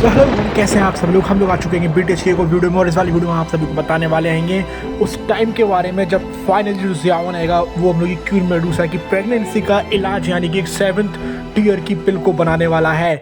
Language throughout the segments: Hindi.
तो हेलो एवरीवन, कैसे हैं आप सब लोग। हम लोग आ चुके हैं BTS को वीडियो में, और इस वाली वीडियो में आप सभी को बताने वाले हैं उस टाइम के बारे में जब फाइनली जो ज़ियाओन आएगा वो हम लोग की क्वीन मेडुसा की प्रेगनेंसी का इलाज यानी कि एक 7th टीयर की पिल को बनाने वाला है।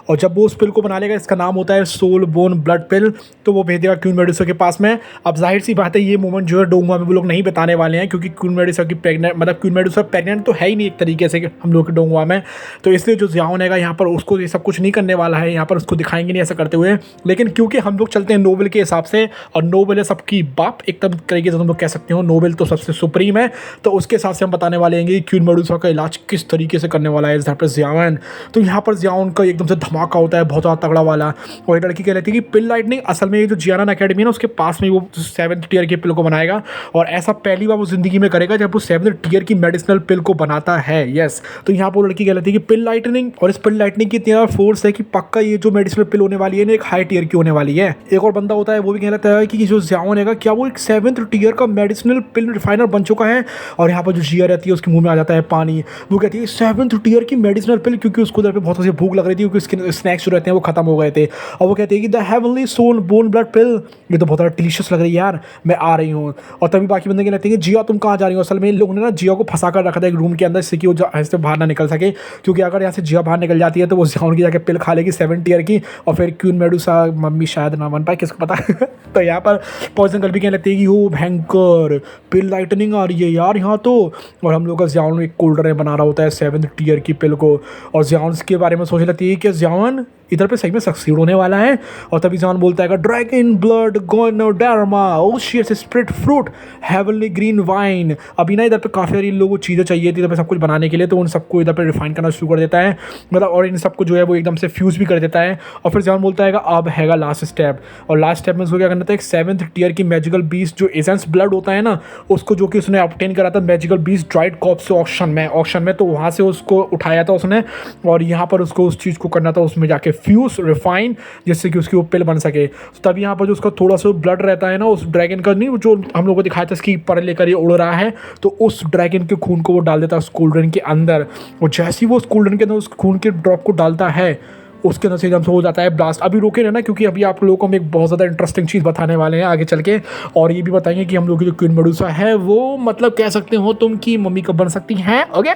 और जब वो उस पिल को बना लेगा, इसका नाम होता है सोल बोन ब्लड पिल, तो वो भेज देगा क्वीन मेडुसा के पास में। अब जाहिर सी बात है ये मोमेंट जो है डोंगुआ में वो लोग नहीं बताने वाले हैं, क्योंकि क्वीन मेडुसा की क्वीन मेडुसा प्रेग्नेंट तो है ही नहीं एक तरीके से हम लोग के डोंगुआ में। तो इसलिए जो ज़ियाओन आएगा यहाँ पर उसको ये सब कुछ नहीं करने वाला है, यहाँ पर उसको दिखाएंगे नहीं ऐसा करते हुए। लेकिन क्योंकि हम लोग चलते हैं नोबेल के हिसाब से, और नोबेल है सबकी बाप एकदम तरीके से तुम लोग कह सकते हो, नोबेल तो सबसे सुप्रीम है, तो उसके हिसाब से हम बताने वाले हैं कि क्वीन मेडुसा का इलाज किस तरीके से करने वाला है ज़ियाओन। तो यहाँ पर ज़ियाओन का एकदम से धमाका होता है बहुत तगड़ा वाला। और एक लड़की कह रही थी कि पिल लाइटनिंग असल में ये जो जियानन एकेडमी है ना उसके पास में वो 7th टीयर की पिल को बनाएगा, और ऐसा पहली बार वो जिंदगी में करेगा जब वो 7th टीयर की मेडिसिनल पिल को बनाता है। यस, तो यहाँ पर वो लड़की कह रही थी कि पिल लाइटनिंग, और इस पिल लाइटनिंग की इतना फोर्स है कि पक्का ये जो मेडिसिनल पिल होने वाली है ना एक हाई टीयर की होने वाली है। एक और बंदा होता है वो भी कह रहा है कि जो ज़ियाओन है क्या वो एक 7th टीयर का मेडिसिनल पिल रिफाइनर बन चुका है। और यहाँ पर जो जिया रहती है उसके मुंह में आ जाता है पानी। वो कहती है 7th टीयर की मेडिसिनल पिल, क्योंकि उसको उधर पे बहुत सी भूख लग रही थी, क्योंकि उसके स्नैक्स जो रहते हैं वो खत्म हो गए थे। और वो कहती है कि the heavenly soul bone blood pill, ये तो बहुत ज़्यादा डिलीशियस लग रही है यार, मैं आ रही हूँ। और तभी बाकी बंदे कहते हैं कि जिया तुम कहाँ जा रही हो। असल में इन लोगों ने ना जिया को फंसा कर रखा था एक रूम के अंदर, जिससे कि वो ऐसे बाहर ना निकल सके, क्योंकि अगर यहाँ से जिया बाहर निकल जाती है तो वो ज़ियाओन की जाकर पिल खा लेगी 7 टीयर की, और फिर क्वीन मेडुसा मम्मी शायद ना बन पाए, किसको पता। तो यहाँ पर पॉइजन गर्ल भी कहने लगती है कि वो भयंकर पिल लाइटनिंग आ रही है यार यहाँ तो। और हम लोग का ज़ियाओन एक कोल्ड ड्रिंक बना रहा होता है 7th टीयर की पिल को, और ज़ियाओन के बारे में सोचने लगती है कि ज़ियाओन इधर पे सही में सक्सीड होने वाला है। और तभी ज़ियाओन बोलता है dragon blood ganoderma osseous spirit fruit heavenly green wine. अभी ना इधर पे काफ़ी सारी लोगों को चीज़ें चाहिए थी इधर पे सब कुछ बनाने के लिए, तो उन सबको इधर पे रिफाइन करना शुरू कर देता है, मतलब, और इन सबको जो है वो एकदम से फ्यूज़ भी कर देता है। और फिर ज़ियाओन बोलता है अब हैगा लास्ट स्टेप, और लास्ट स्टेप में उसको क्या करना था, एक 7th टीयर की मैजिकल बीस्ट जो एसेंस ब्लड होता है ना उसको, जो कि उसने ऑब्टेन करा था मैजिकल बीस्ट ड्राइड कॉप्स से ऑक्शन में, तो वहाँ से उसको उठाया था उसने, और यहाँ पर उसको उस चीज़ को करना था उसमें जाके फ्यूज रिफाइन, जिससे कि उसकी वो पिल बन सके। तो तब यहाँ पर जो उसका थोड़ा सा ब्लड रहता है ना उस ड्रैगन का, नहीं जो हम लोगों को दिखाया था इसकी पर लेकर ये उड़ रहा है, तो उस ड्रैगन के खून को वो डाल देता है उस कोल्ड ड्रिंक के अंदर। और जैसे ही वो उस कोल्ड ड्रिंक के अंदर उस खून के ड्रॉप को डालता है उसके अंदर से एकदम से हो जाता है ब्लास्ट। अभी रोके रहना, क्योंकि अभी आप लोगों को हम एक बहुत ज़्यादा इंटरेस्टिंग चीज़ बताने वाले हैं आगे चल के, और ये भी बताएंगे कि हम लोग की जो क्वीन मेडुसा है वो, मतलब कह सकते हो तुम की मम्मी कब बन सकती हैं। ओके,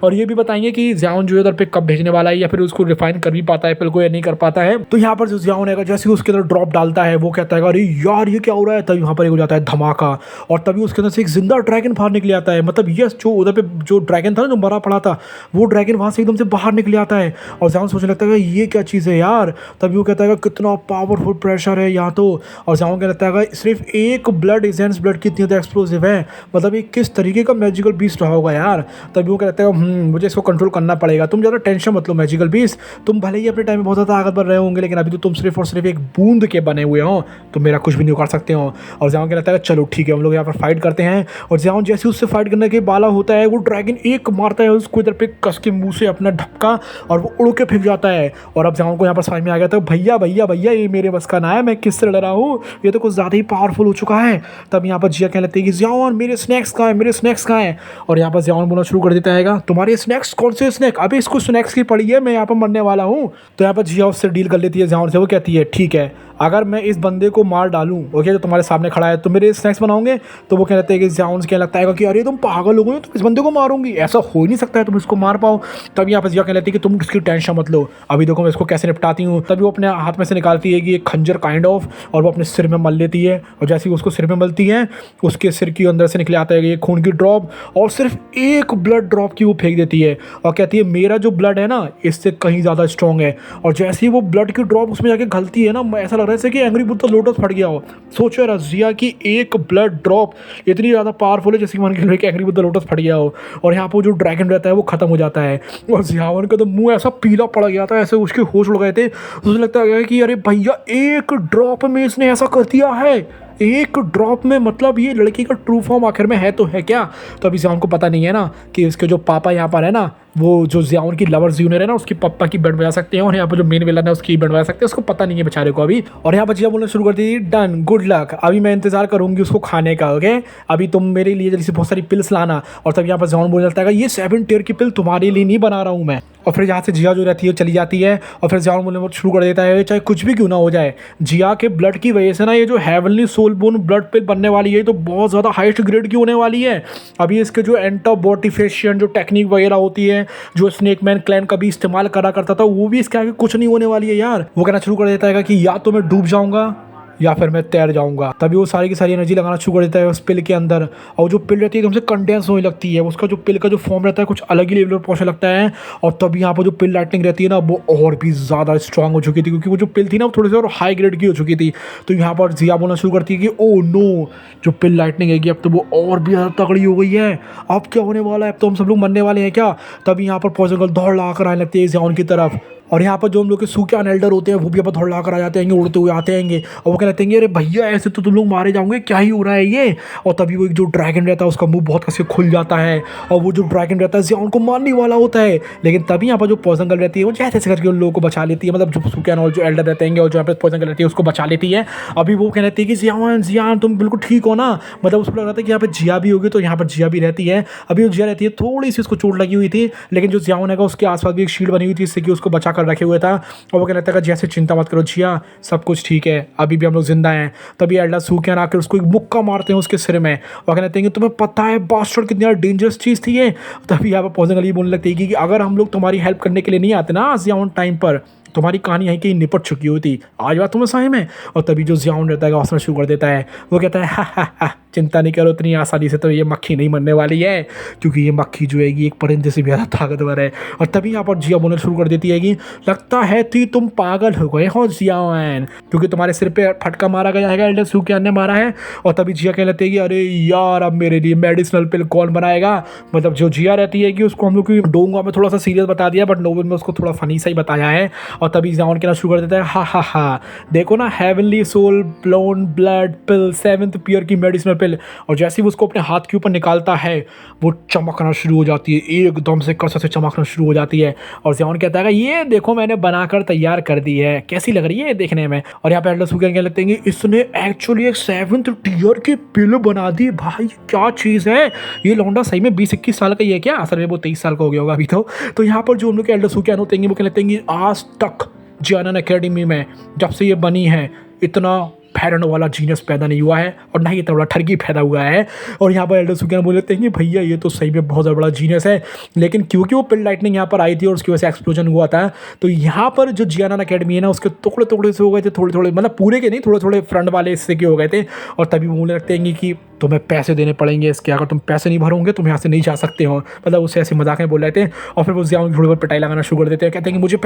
और ये भी बताएंगे कि ज़ियाओन जो है उधर पे कब भेजने वाला है, या फिर उसको रिफाइन कर भी पाता है पिल को या नहीं कर पाता है। तो यहाँ पर जो ज़ियाओन है जैसे ही उसके अंदर ड्रॉप डालता है वो कहता है अरे यार ये क्या हो रहा है, तब यहाँ पर हो जाता है धमाका, और तभी उसके अंदर से एक जिंदा ड्रैगन बाहर निकले आता है। मतलब यस, जो उधर पे जो ड्रैगन था ना जो मरा पड़ा था, वो ड्रैगन वहाँ से एकदम से बाहर निकले आता है। और ज़ियाओन सोचने लगता है ये क्या चीज़ है यार। तभी वो कहता है कितना पावरफुल प्रेशर है यहाँ तो। और ज़ियाओन क्या लगता है सिर्फ एक ब्लड एसेंस ब्लड कितनी ज़्यादा एक्सप्लोसिव है, मतलब ये किस तरीके का मैजिकल बीस्ट रहा होगा यार। तभी वो कहता है मुझे इसको कंट्रोल करना पड़ेगा, तुम ज़्यादा टेंशन मत लो मैजिकल बीस्ट, तुम भले ही अपने टाइम में बहुत ज़्यादा आगे बढ़ रहे होंगे, लेकिन अभी तो तुम सिर्फ और सिर्फ एक बूंद के बने हुए हो, तो मेरा कुछ भी नहीं कर सकते हो। और ज़ियाओन क्या लगता है चलो ठीक है हम लोग यहाँ पर फाइट करते हैं। और ज़ियाओन जैसे उससे फाइट करने के बाला होता है वो ड्रैगन एक मारता है उसको इधर पे कस के मुँह से अपना ढपका, और वो उड़ के फेंक जाता है। और अब ज़ियाओन को यहाँ पर समझ में आ गया था भैया भैया भैया ये मेरे बस का ना है, मैं किससे लड़ रहा हूँ, ये तो कुछ ज़्यादा ही पावरफुल हो चुका है। तब यहाँ पर जिया कहने लगती है कि ज़ियाओन मेरे स्नैक्स कहाँ है, मेरे स्नैक्स कहाँ है। और यहाँ पर ज़ियाओन बोलना शुरू कर देता है तुम्हारे स्नैक्स कौन से स्नैक, अभी इसको स्नैक्स की पड़ी है, मैं यहाँ पर मरने वाला हूँ। तो यहाँ पर जिया उससे डील कर लेती है ज़ियाओन से। वो कहती है ठीक है अगर मैं इस बंदे को मार डालूं ओके, तो तुम्हारे सामने खड़ा है तो मेरे स्नैक्स बनाओगे। तो वो कहते हैं कि ज़ियाओन क्या लगता है कि अरे तुम पागल हो गए, तुम इस बंदे को मारूंगी, ऐसा हो ही नहीं सकता है तुम इसको मार पाओ। तब यहाँ पर जिया कह लेती है कि तुम इसकी टेंशन मत लो, अभी देखो मैं इसको कैसे निपटाती हूँ। तभी वो अपने हाथ में से निकालती है कि एक खंजर काइंड ऑफ, और वो अपने सिर में मल लेती है। और जैसे ही उसको सिर में मलती है उसके सिर के अंदर से निकले आता है ये खून की ड्रॉप, और सिर्फ एक ब्लड ड्रॉप की वो फेंक देती है, और कहती है मेरा जो ब्लड है ना इससे कहीं ज़्यादा स्ट्रॉन्ग है। और जैसे ही वो ब्लड की ड्रॉप उसमें जाके घलती है ना, ऐसा लग रहा है कि एंग्री बुद्धा लोटस फट गया हो। सोचो यार जिया की एक ब्लड ड्रॉप इतनी ज़्यादा पावरफुल है जैसे कि मान के एक एंग्री बुद्धा लोटस फट गया हो, और यहाँ पर जो ड्रैगन रहता है वो खत्म हो जाता है। और ज़ियाओन का तो मुंह ऐसा पीला पड़ गया था, ऐसे उसके होश उड़ गए थे। उसे लगता है कि अरे भैया एक ड्रॉप में इसने ऐसा कर दिया है, एक ड्रॉप में, मतलब ये लड़की का ट्रू फॉर्म आखिर में है तो है क्या। तो अभी ज़ियाओन को पता नहीं है ना कि इसके जो पापा यहाँ पर है ना वो जो जियाउन की लवर्स जूनियर है ना उसकी पप्पा की बैंड बजा सकते हैं और यहाँ पर जो मेन विलन है उसकी बैंड बजा सकते हैं, उसको पता नहीं है बेचारे को अभी। और यहाँ पर जिया बोलना शुरू कर दी, डन, गुड लक, अभी मैं इंतजार करूंगी उसको खाने का, ओके, अभी तुम मेरे लिए जल्दी से बहुत सारी पिल्स लाना। और तब यहाँ पर जियाउन बोल जाता है ये 7 टियर की पिल तुम्हारे लिए नहीं बना रहा हूँ मैं। और फिर यहाँ से जिया जो रहती है चली जाती है और फिर जियाउन बोलने शुरू कर देता है चाहे कुछ भी क्यों ना हो जाए, जिया के ब्लड की वजह से ना ये जो हेवनली सोल बोन ब्लड पिल बनने वाली है तो बहुत ज़्यादा हाईएस्ट ग्रेड की होने वाली है। अभी इसके जो एंटाबॉटिफिशियन जो टेक्निक वगैरह होती है जो स्नेक मैन क्लैन कभी इस्तेमाल करा करता था वो भी इसके आगे कुछ नहीं होने वाली है यार। वो कहना शुरू कर देता है कि या तो मैं डूब जाऊंगा या फिर मैं तैर जाऊंगा। तभी वो सारी की सारी एनर्जी लगाना शुरू कर देता है उस पिल के अंदर और जो पिल रहती है एकदम से कंडेंस होने लगती है, उसका जो पिल का जो फॉर्म रहता है कुछ अलग ही लेवल पर पहुंचने लगता है। और तब यहाँ पर जो पिल लाइटनिंग रहती है ना वो और भी ज़्यादा स्ट्रांग हो चुकी थी क्योंकि वो जो पिल थी ना वो थोड़ी सी और हाई ग्रेड की हो चुकी थी। तो यहाँ पर जिया बोलना शुरू करती है कि ओ नो, जो पिल लाइटनिंग है अब तो वो और भी ज़्यादा तगड़ी हो गई है, अब क्या होने वाला है, अब तो हम सब लोग मरने वाले हैं क्या। तभी यहाँ पर पॉइजन गर्ल दौड़ ला कर आने लगती है जियाउन की तरफ और यहाँ पर जो हम लोग के सूक्यान एल्डर होते हैं वो भी अब थोड़ा ला कर आ जाते हैं, उड़ते हुए आते हैं और वो कहते हैं अरे भैया ऐसे तो तुम लोग मारे जाओगे, क्या ही हो रहा है ये। और तभी वो एक जो ड्रैगन रहता है उसका मुंह बहुत कैसे खुल जाता है और वो जो ड्रैगन रहता है जियाउन को मारने वाला होता है। लेकिन तभी यहाँ पर जो पॉइजन गर्ल रहती है वो जैसे करके उन लोगों को बचा लेती है, मतलब जो सूक्यान और जो एल्डर रहते हैं और जो यहाँ पर पॉइजन गर्ल रहती है उसको बचा लेती है। अभी वो कह रहती है कि जियान तुम बिल्कुल ठीक हो ना, मतलब उसको लग रहा था कि यहाँ पर जिया भी होगी तो यहाँ पर जिया भी रहती है। अभी वो जिया रहती है थोड़ी सी उसको चोट लगी हुई थी लेकिन जो जियाउन है उसके आसपास भी एक शील्ड बनी हुई थी जिससे कि उसको बचा कर रखे हुए था। और वो कहता है जैसे चिंता मत करो जिया, सब कुछ ठीक है, अभी भी हम लोग जिंदा हैं। तभी एल्डर सूक्यान आकर उसको एक मुक्का मारते हैं उसके सिर में और कहते हैं कि तुम्हें पता है बास्टर्ड कितनी डेंजरस चीज़ थी ये। तभी यहाँ पर पॉइजन गर्ल बोलने लगती है कि अगर हम लोग तुम्हारी हेल्प करने के लिए नहीं आते ना जियाउन टाइम पर, तुम्हारी कहानी यहीं कहीं निपट चुकी होती, आज बात तुम्हें समझ में। और तभी जो जियाउन रहता है हंसना शुरू कर देता है, वो कहता है हा, चिंता नहीं करो, इतनी आसानी से तो ये मक्खी नहीं मरने वाली है क्योंकि ये मक्खी जो है एक परिंदे से भी ज़्यादा ताकतवर है। और तभी यहाँ पर जिया बोलना शुरू कर देती है कि लगता है कि तुम पागल हो गए हो जियाउन, क्योंकि तुम्हारे सिर पे फटका मारा गया है, एल्डर सूक्यान ने मारा है। और तभी जिया कहने लगती है कि अरे यार अब मेरे लिए मेडिसिनल पिल कौन बनाएगा। मतलब जो जिया रहती है कि उसको हम लोग की डोंगा में थोड़ा सा सीरियस बता दिया बट नोवेल में उसको थोड़ा फनी सा ही बताया है। और तभी जियाउन कहना शुरू कर देता है हा देखो ना, हेवनली सोल ब्लोन ब्लड पिल 7th पीयर की मेडिसिनल पिल। और जैसे ही उसको अपने हाथ के ऊपर निकालता है वो चमकना शुरू हो जाती है, एकदम से कसर से चमकना शुरू हो जाती है। और जियाउन कहता है ये देखो मैंने बनाकर तैयार कर दी है, कैसी लग रही है देखने में। और यहाँ पे एल्डर सूक्यान कहने लगते हैं कि इसने एक्चुअली एक 7th टियर की पिल बना दी, भाई क्या चीज़ है ये, लौंडा सही में 20-21 साल का ही है क्या, असल में वो 23 साल का हो गया होगा अभी तो यहाँ पर जो हम लोग के एल्डर सूक्यान होते हैं वो कहते हैं कि आज तक जियान एकेडमी में जब से ये बनी है इतना फैरन वाला जीनियस पैदा नहीं हुआ है और ना ही इतना बड़ा ठगी पैदा हुआ है। और यहाँ पर एल्डर सूक्यान बोल लेते हैं कि भैया ये तो सही में बहुत ज़्यादा बड़ा जीनियस है, लेकिन क्योंकि वो पिल लाइटनिंग यहाँ पर आई थी और उसकी वजह से एक्सप्लोजन हुआ था तो यहाँ पर जो जियान एकेडमी है ना उसके टुकड़े टुकड़े से हो गए थे, थोड़े मतलब पूरे के नहीं, थोड़े फ्रंट वाले हिस्से के हो गए थे। और तभी वो बोलने लगते हैं कि तुम्हें पैसे देने पड़ेंगे इसके, अगर तुम पैसे नहीं भरोगे तुम यहाँ से नहीं जा सकते हो, मतलब उससे ऐसे मजाक में बोल रहे थे। और फिर वो जियाउन थोड़ी बहुत पिटाई लगाना शुरू कर देते हैं, कहते हैं कि मुझे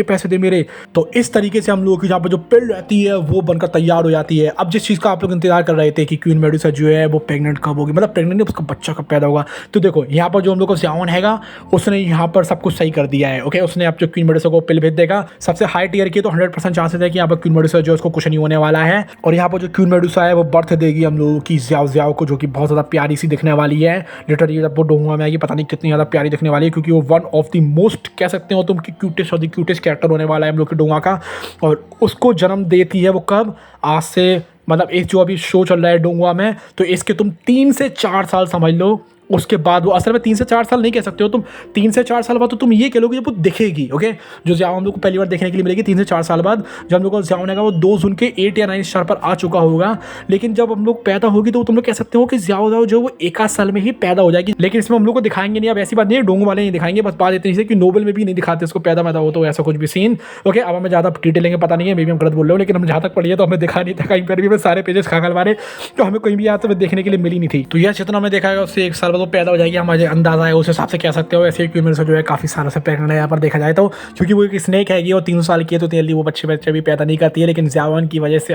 पैसे दे मेरे। तो इस तरीके से हम लोगों की यहाँ पर जो पिल रहती है वो बनकर तैयार हो जाती है। अब जिस चीज़ का आप लोग इंतजार कर रहे थे कि क्वीन मेडुसा जो है वो प्रेग्नेंट कब होगी, मतलब प्रेग्नेंट उसका बच्चा कब पैदा होगा, तो देखो यहाँ पर जो हम लोग को जियाउन हैगा उसने यहाँ पर सब कुछ सही कर दिया है। ओके, उसने अब जो क्वीन मेडुसा को पिल भेज देगा, सबसे हाई टियर की तो 100% चांसेस है कि यहाँ पर क्वीन मेडुसा जो उसको कुछ नहीं होने वाला है। और यहाँ पर जो क्वीन मेडुसा है वो बर्थ देगी हम लोगों की जियाओ को, जो कि बहुत ज़्यादा प्यारी सी दिखने वाली है। लिटरली जब वो डोंगुआ में आएगी पता नहीं कितनी ज़्यादा प्यारी दिखने वाली है क्योंकि वो वन ऑफ द मोस्ट कह सकते हो तुम कि क्यूटेस्ट और द क्यूटेस्ट कैरेक्टर होने वाला है हम लोग के डोंगुआ का। और उसको जन्म देती है वो कब, आज से मतलब एक जो अभी शो चल रहा है डोंगुआ में तो इसके तुम 3 से 4 साल समझ लो, उसके बाद वो असल में 3 से 4 साल नहीं कह सकते हो तुम, 3 से 4 साल बाद तो तुम ये कह लो कि जब वो दिखेगी। ओके, जो जियाओ हम लोग को पहली बार देखने के लिए मिलेगी 3 से 4 साल बाद, जब हम लोग को जियाओ होगा वो 2 जून के 8 या 9 स्टार पर आ चुका होगा। लेकिन जब हम लोग पैदा होगी तो तुम लोग कह सकते हो कि जियाओ जो वो 1 साल में ही पैदा हो जाएगी। लेकिन इसमें हम लोग को दिखाएंगे नहीं, अब ऐसी बात नहीं है, डोंगो वाले नहीं दिखाएंगे, बस बात इतनी से कि नोबल में भी नहीं दिखाते उसको पैदा हो तो ऐसा कुछ भी सीन। ओके, अब हमें ज़्यादा डिटेल लेंगे पता नहीं है, मे भी हम गलत बोल रहे हो, लेकिन हम जहाँ तक पढ़ी है तो हमें दिखा नहीं था कहीं पर भी, हमें सारे पेजेस खागल मारे तो हमें कहीं भी यहाँ तो देखने के लिए मिली नहीं थी। तो यह जितना हमें देखा है उससे 1 साल बाद वो पैदा हो जाएगी, हमारे अंदाजा है उस हिसाब से कह सकते हो। ऐसे क्वीन मेडुसा जो है काफ़ी सालों से प्रेग्नेंट है यहाँ पर देखा जाए तो, क्योंकि वो एक स्नेक हैगी और 3 साल की है तो जल्दी वो बच्चे भी पैदा नहीं करती है, लेकिन जियाओन की वजह से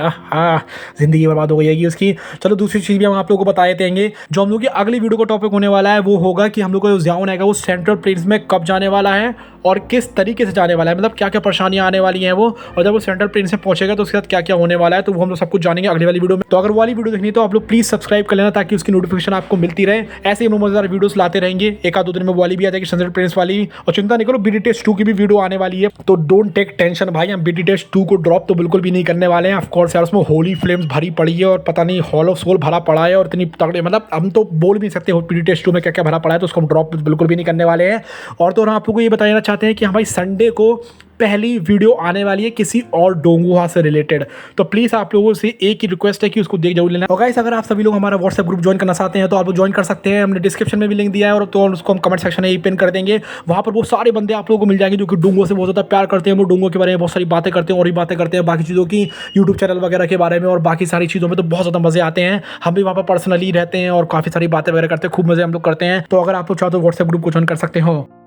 जिंदगी बर्बाद हो गई है उसकी। चलो दूसरी चीज़ भी हम आप लोगों को बता देते हैं, जो हम लोग की अगली वीडियो का टॉपिक होने वाला है वो होगा कि हम लोग को जियाओन है वो सेंट्रल प्लेन्स में कब जाने वाला है और किस तरीके से जाने वाला है, मतलब क्या क्या परेशानियां आने वाली हैं वो, और जब वो सेंट्रल प्लेन से पहुंचेगा तो उसके साथ क्या क्या होने वाला है, तो वो हम लोग सब कुछ जानेंगे अगली वाली वीडियो में। तो अगर वो वाली वीडियो देखनी है तो आप लोग प्लीज़ सब्सक्राइब कर लेना ताकि उसकी नोटिफिकेशन आपको मिलती रहे। ऐसे ही दोनों मजेदार वीडियोस लाते रहेंगे। एक आध दो दिन में वाली भी आ जाएगी सनसेट प्रिंस वाली, और चिंता नहीं करो बीडी टेस्ट 2 की भी वीडियो आने वाली है, तो डोंट टेक टेंशन भाई, हम बीडी टेस्ट 2 को ड्रॉप तो बिल्कुल भी नहीं करने वाले हैं। ऑफ कोर्स यार उसमें होली फ्लेम्स भरी पड़ी है और पता नहीं हॉल ऑफ सोल भरा पड़ा है, और इतनी तगड़े मतलब हम तो बोल भी नहीं सकते बीडी टेस्ट 2 में क्या क्या भरा पड़ा है, तो उसको हम ड्रॉप बिल्कुल भी नहीं करने वाले हैं। और तो हम आप लोगों को ये बताना चाहते हैं कि हमारी संडे को पहली वीडियो आने वाली है किसी और डोंगुहा से रिलेटेड, तो प्लीज़ आप लोगों से एक ही रिक्वेस्ट है कि उसको देख जरूर लेना। और गाइस अगर आप सभी लोग हमारा व्हाट्सएप ग्रुप ज्वाइन करना चाहते हैं तो आप लोग ज्वाइन कर सकते हैं, हमने डिस्क्रिप्शन में भी लिंक दिया है, और तो उसको हम कमेंट सेक्शन में ही पिन कर देंगे। वहाँ पर वो सारे बंदे आप लोगों को मिल जाएंगे जो कि डोंगो से बहुत ज़्यादा प्यार करते हैं, वो डोंगो के बारे में बहुत सारी बातें करते हैं, और ही बातें करते हैं बाकी चीज़ों की, यूट्यूब चैनल वगैरह के बारे में और बाकी सारी चीज़ों में, तो बहुत ज़्यादा मजे आते हैं। हम भी वहाँ पर पर्सनली रहते हैं और काफ़ी सारी बातें वगैरह करते हैं, खूब मजे हम लोग करते हैं। तो अगर आप लोग चाहो तो व्हाट्सएप ग्रुप को ज्वाइन कर सकते हो।